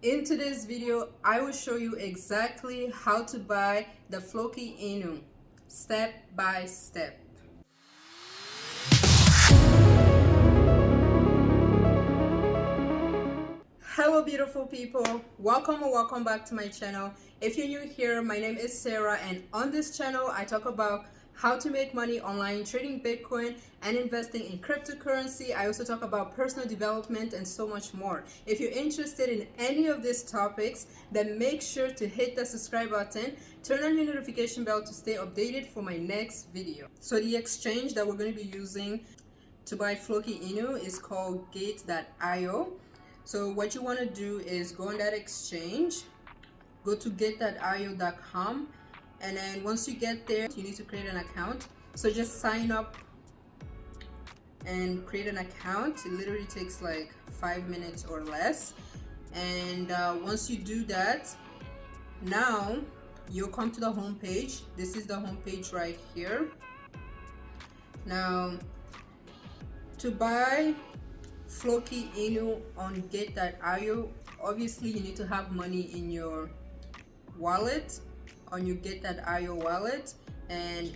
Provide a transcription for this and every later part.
In today's video, I will show you exactly how to buy the Floki inu, step by step. Hello beautiful people, welcome or welcome back to my channel. If you're new here, my name is Sarah, and on this channel I talk about how to make money online trading Bitcoin and investing in cryptocurrency. I also talk about personal development and so much more. If you're interested in any of these topics, then make sure to hit the subscribe button, turn on your notification bell to stay updated for my next video. So the exchange that we're going to be using to buy Floki inu is called gate.io. So what you want to do is go on that exchange, go to get.io.com, and then once you get there, you need to create an account. So just sign up and create an account. It literally takes like 5 minutes or less. And once you do that, now you'll come to the home page. This is the home page right here. Now, to buy Floki inu on get.io, obviously you need to have money in your wallet, on your get.io wallet. And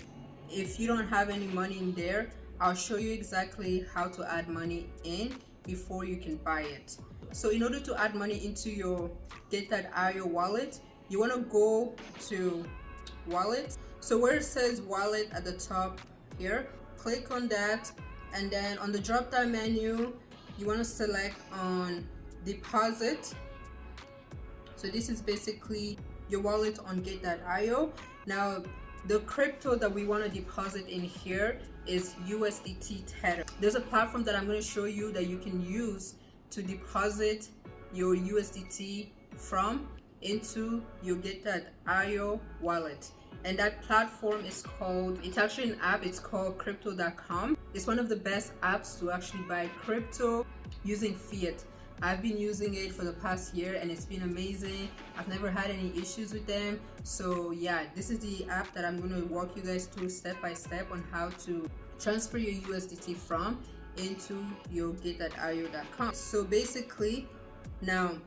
if you don't have any money in there, I'll show you exactly how to add money in before you can buy it. So in order to add money into your get.io wallet, you want to go to wallet. So where it says wallet at the top here, click on that, and then on the drop down menu you want to select on deposit. So this is basically your wallet on get.io. Now the crypto that we want to deposit in here is USDT Tether. There's a platform that I'm going to show you that you can use to deposit your USDT from into your get.io wallet. And that platform is called, it's actually an app, it's called crypto.com. It's one of the best apps to actually buy crypto using fiat. I've been using it for the past year and it's been amazing. I've never had any issues with them. So yeah, this is the app that I'm going to walk you guys through step by step on how to transfer your USDT from into your get.io.com. So basically, now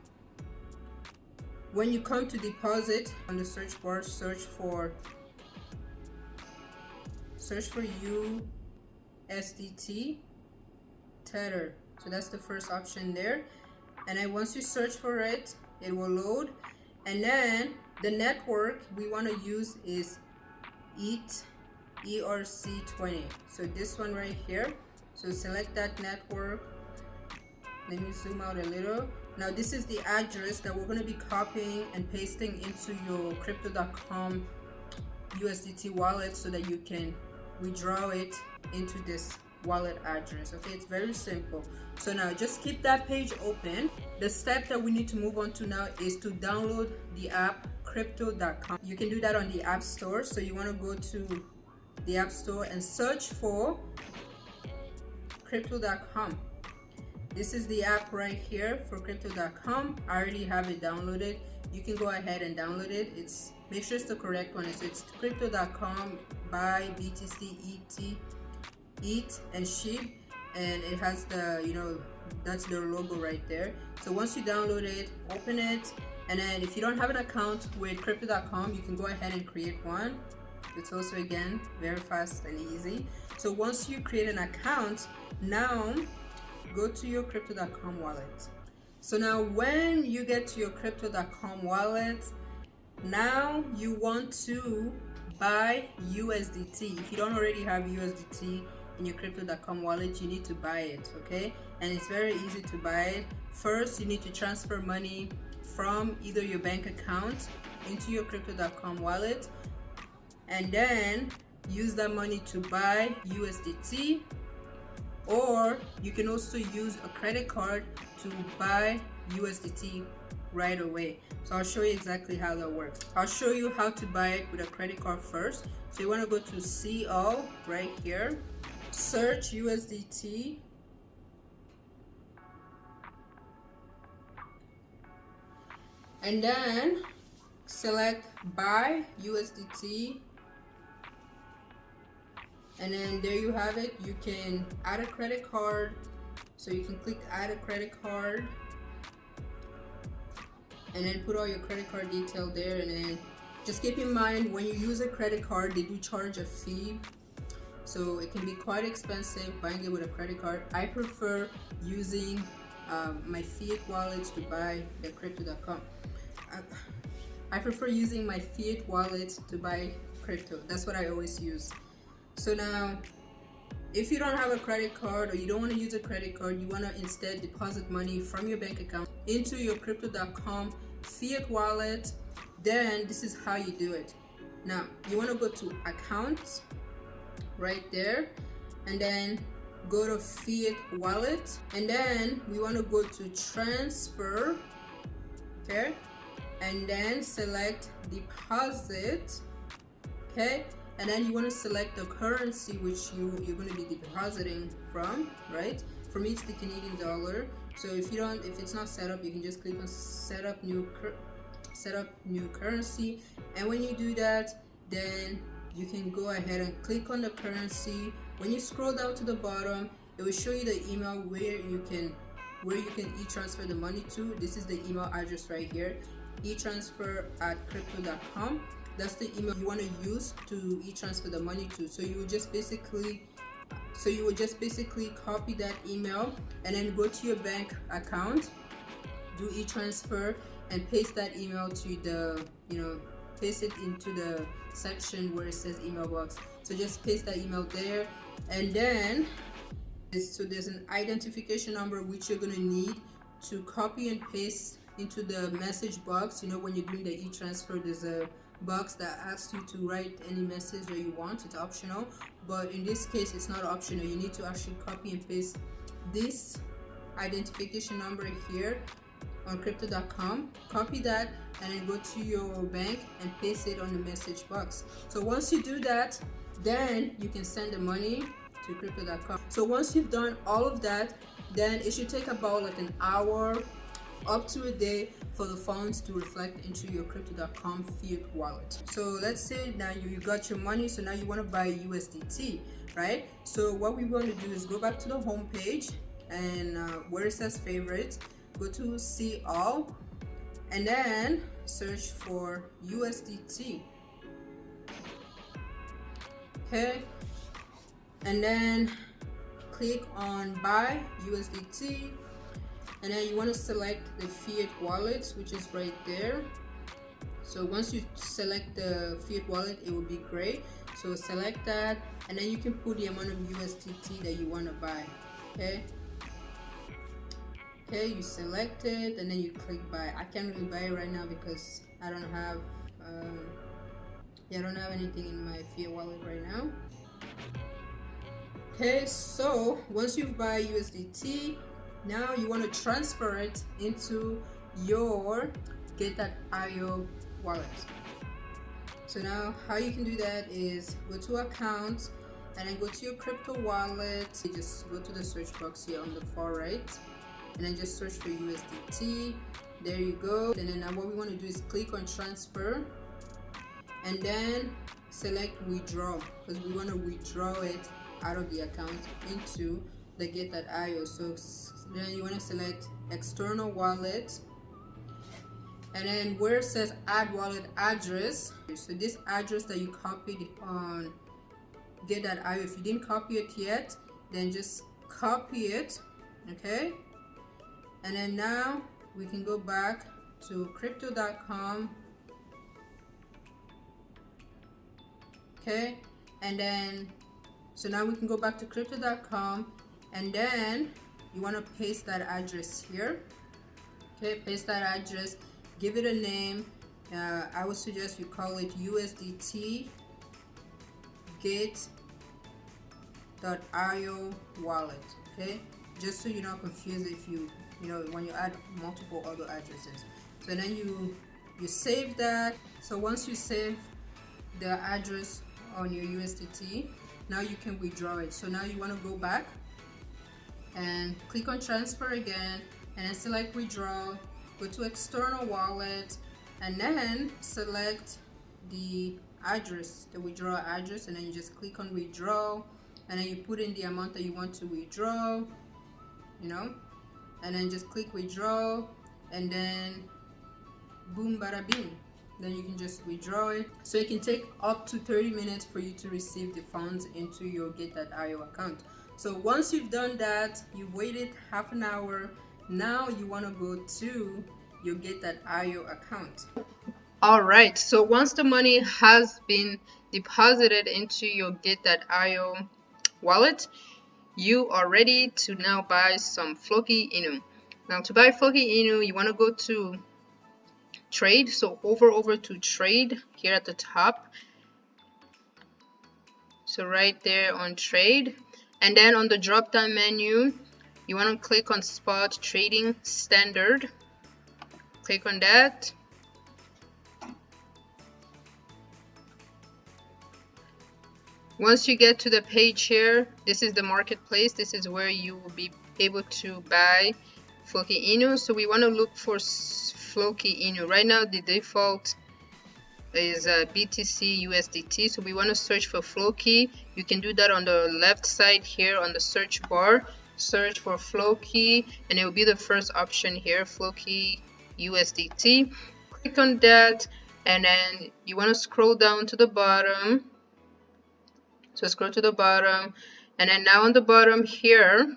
when you come to deposit, on the search bar, search for USDT Tether. So that's the first option there. And then once you search for it, it will load. And then the network we want to use is ERC20. So this one right here. So select that network. Let me zoom out a little. Now this is the address that we're going to be copying and pasting into your crypto.com USDT wallet so that you can withdraw it into this wallet address. Okay, it's very simple. So now just keep that page open. The step that we need to move on to now is to download the app crypto.com. You can do that on the App Store. So you want to go to the App Store and search for crypto.com. This is the app right here for crypto.com. I already have it downloaded. You can go ahead and download it. Make sure it's the correct one. It's crypto.com by BTC eat and ship, and it has the, that's their logo right there. So once you download it, open it, and then if you don't have an account with crypto.com, you can go ahead and create one. It's also, again, very fast and easy. So once you create an account, now go to your crypto.com wallet. So now when you get to your crypto.com wallet, now you want to buy USDT. If you don't already have USDT in your crypto.com wallet, you need to buy it, okay? And it's very easy to buy it. First, you need to transfer money from either your bank account into your crypto.com wallet, and then use that money to buy USDT. Or you can also use a credit card to buy USDT right away. So I'll show you exactly how that works. I'll show you how to buy it with a credit card first. So you want to go to CO right here, search USDT, and then select buy USDT. And then there you have it. You can add a credit card. So you can click add a credit card. and then put all your credit card detail there. And then just keep in mind, when you use a credit card, they do charge a fee, so it can be quite expensive buying it with a credit card. I prefer using my fiat wallet to buy the crypto.com. I prefer using my fiat wallet to buy crypto. That's what I always use. So now, if you don't have a credit card, or you don't want to use a credit card, you want to instead deposit money from your bank account into your crypto.com fiat wallet, then this is how you do it. Now, you want to go to accounts right there, and then go to fiat wallet, and then we want to go to transfer, okay, and then select deposit, okay, and then you want to select the currency which you're going to be depositing from, right? For me, it's the Canadian dollar. So if it's not set up, you can just click on set up new currency, and when you do that, then you can go ahead and click on the currency. When you scroll down to the bottom, it will show you the email where you can e-transfer the money to. This is the email address right here, etransfer@crypto.com. That's the email you want to use to e-transfer the money to. So you would just basically copy that email and then go to your bank account, do e-transfer, and paste that email to the, paste it into the section where it says email box. So just paste that email there, and then there's an identification number which you're gonna need to copy and paste into the message box. When you're doing the e-transfer, there's a box that asks you to write any message that you want. It's optional, but in this case it's not optional. You need to actually copy and paste this identification number here on crypto.com, copy that, and then go to your bank and paste it on the message box. So once you do that, then you can send the money to crypto.com. So once you've done all of that, then it should take about like an hour up to a day for the funds to reflect into your crypto.com fiat wallet. So let's say now you got your money, so now you want to buy USDT, right? So what we want to do is go back to the home page, and where it says favorites, go to see all, and then search for USDT, okay, and then click on buy USDT, and then you want to select the fiat wallet, which is right there. So once you select the fiat wallet, it will be gray. So select that, and then you can put the amount of USDT that you want to buy. Okay, you select it, and then you click buy. I can't really buy it right now because I don't have anything in my fiat wallet right now. Okay, so once you buy USDT, now you want to transfer it into your Get.io wallet. So now how you can do that is go to account, and then go to your crypto wallet. You just go to the search box here on the far right, and then just search for USDT. There you go. And then now what we want to do is click on transfer, and then select withdraw, because we want to withdraw it out of the account into the Get.io. So then you want to select external wallet, and then where it says add wallet address, so this address that you copied on Get.io, if you didn't copy it yet, then just copy it, okay? And then now we can go back to crypto.com, okay? And then so now we can go back to crypto.com, and then you want to paste that address here, okay? Paste that address, give it a name. I would suggest you call it USDT Get.io wallet, okay? Just so you're not confused if when you add multiple other addresses. So then you save that. So once you save the address on your USDT, now you can withdraw it. So now you want to go back and click on transfer again, and then select withdraw, go to external wallet, and then select the address, the withdrawal address, and then you just click on withdraw, and then you put in the amount that you want to withdraw, and then just click withdraw, and then boom bada bing. Then you can just withdraw it. So it can take up to 30 minutes for you to receive the funds into your Get That IO account. So once you've done that, you've waited half an hour, now you want to go to your Get That IO account. All right, so once the money has been deposited into your Get That IO wallet, you are ready to now buy some Floki inu. Now to buy Floki inu, you want to go to trade. So over to trade here at the top. So right there on trade, and then on the drop down menu, you want to click on spot trading standard. Click on that. Once you get to the page here, this is the marketplace. This is where you will be able to buy Floki inu. So we want to look for Floki inu. Right now the default is BTC USDT, so we want to search for Floki. You can do that on the left side here on the search bar. Search for Floki and it will be the first option here, Floki USDT. Click on that and then you want to scroll down to the bottom. So scroll to the bottom and then now on the bottom here,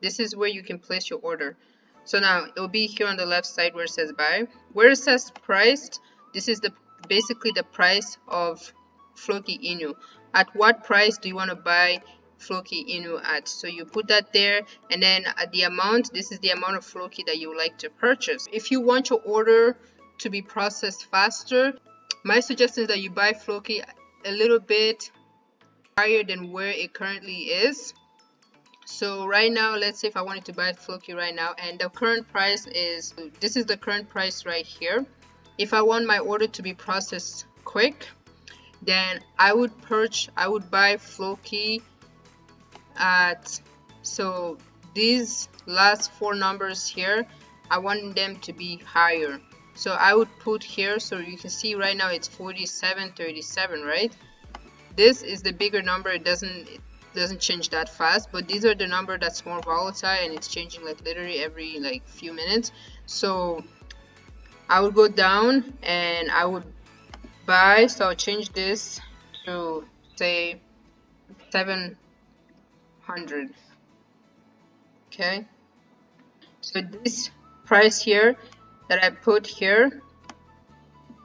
this is where you can place your order. So now it will be here on the left side where it says buy. Where it says priced, this is basically the price of Floki inu. At what price do you want to buy Floki inu at? So you put that there and then at the amount, this is the amount of Floki that you would like to purchase. If you want your order to be processed faster, my suggestion is that you buy Floki a little bit higher than where it currently is. So right now, let's say if I wanted to buy Floki right now and the current price is, this is the current price right here. If I want my order to be processed quick, then I would buy Floki at, so these last four numbers here, I want them to be higher. So I would put here, so you can see right now it's 47.37, right? This is the bigger number. It doesn't change that fast, but these are the number that's more volatile and it's changing like literally every like few minutes. So I would go down and I would buy, so I'll change this to say 700. Okay, so this price here that I put here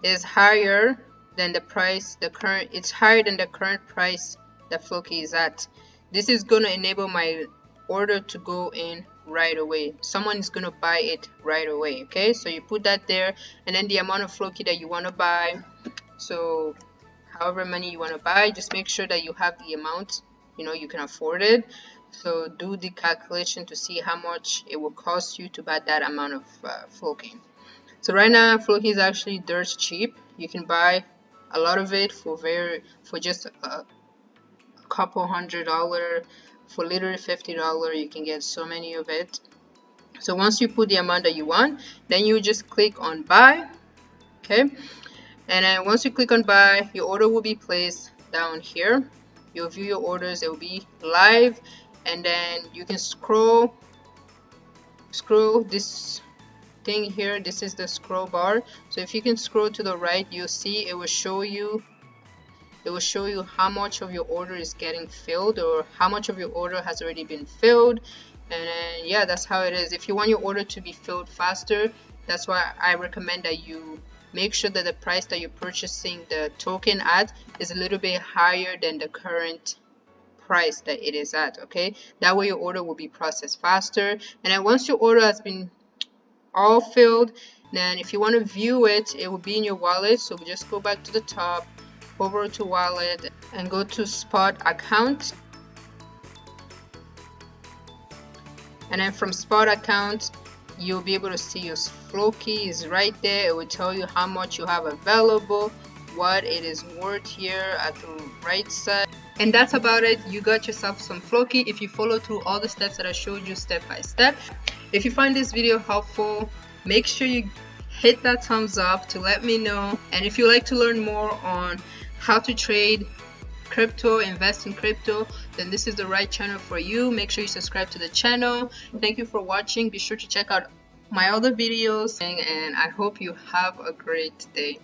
is higher than the price, it's higher than the current price that Floki is at. This is going to enable my order to go in right away. Someone is going to buy it right away. Okay, so you put that there and then the amount of Floki that you want to buy. So however many you want to buy, just make sure that you have the amount, you know, you can afford it. So do the calculation to see how much it will cost you to buy that amount of Floki. So right now Floki is actually dirt cheap. You can buy a lot of it for just a couple $100, for literally $50 you can get so many of it. So once you put the amount that you want, then you just click on buy. Okay, and then once you click on buy, your order will be placed down here. You'll view your orders, it will be live, and then you can scroll this thing here. This is the scroll bar. So if you can scroll to the right, you'll see it will show you how much of your order is getting filled or how much of your order has already been filled. And then, yeah, that's how it is. If you want your order to be filled faster, that's why I recommend that you make sure that the price that you're purchasing the token at is a little bit higher than the current price that it is at. Okay, that way your order will be processed faster. And then once your order has been all filled, then if you want to view it, it will be in your wallet. So we just go back to the top, over to wallet, and go to spot account. And then from spot account, you'll be able to see your Floki is right there. It will tell you how much you have available, what it is worth here at the right side. And that's about it. You got yourself some Floki if you follow through all the steps that I showed you step by step. If you find this video helpful, make sure you hit that thumbs up to let me know. And if you like to learn more on how to trade crypto, invest in crypto, then this is the right channel for you. Make sure you subscribe to the channel. Thank you for watching. Be sure to check out my other videos, and I hope you have a great day.